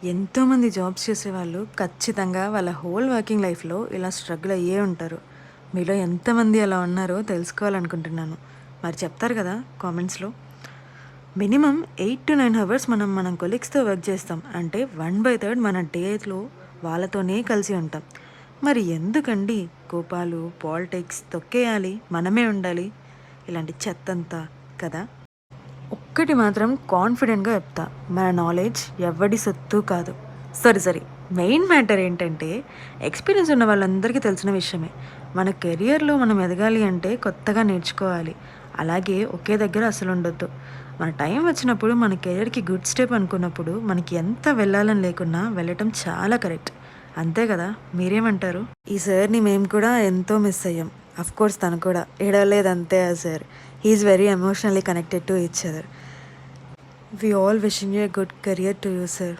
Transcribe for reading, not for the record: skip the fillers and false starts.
ఎంతోమంది జాబ్స్ చేసేవాళ్ళు ఖచ్చితంగా వాళ్ళ హోల్ వర్కింగ్ లైఫ్‌లో ఇలా స్ట్రగుల్ అయ్యే ఉంటారు. మీలో ఎంతమంది అలా ఉన్నారో తెలుసుకోవాలనుకుంటున్నాను. మరి చెప్తారు కదా కామెంట్స్‌లో. మినిమమ్ 8-9 అవర్స్ మనం కొలీగ్స్‌తో వర్క్ చేస్తాం. అంటే 1/3 మన డేలో వాళ్ళతోనే కలిసి ఉంటాం. మరి ఎందుకండి కోపాలు, పాలిటిక్స్ తొక్కేయాలి, మనమే ఉండాలి, ఇలాంటి చెత్తంతా కదా! ఒక్కటి మాత్రం కాన్ఫిడెంట్‌గా చెప్తా. మన నాలెడ్జ్ ఎవ్వడి సొత్తు కాదు. సరే. మెయిన్ మ్యాటర్ ఏంటంటే, ఎక్స్‌పీరియన్స్ ఉన్న వాళ్ళందరికీ తెలిసిన విషయమే. మన కెరియర్‌లో మనం ఎదగాలి అంటే కొత్తగా నేర్చుకోవాలి. అలాగే ఒకే దగ్గర అసలుండొద్దు. మన టైం వచ్చినప్పుడు మన కెరియర్‌కి గుడ్ స్టెప్ అనుకున్నప్పుడు మనకి ఎంత వెళ్ళాలని లేకున్నా వెళ్ళటం చాలా కరెక్ట్. అంతే కదా! మీరేమంటారు? ఈ సార్‌ని మేము కూడా ఎంతో మిస్ అయ్యాం. అఫ్‌కోర్స్ తను కూడా. ఏడవలేదంతే ఆ sir. He is very emotionally connected to each other. We all wishing you a good career to you, sir.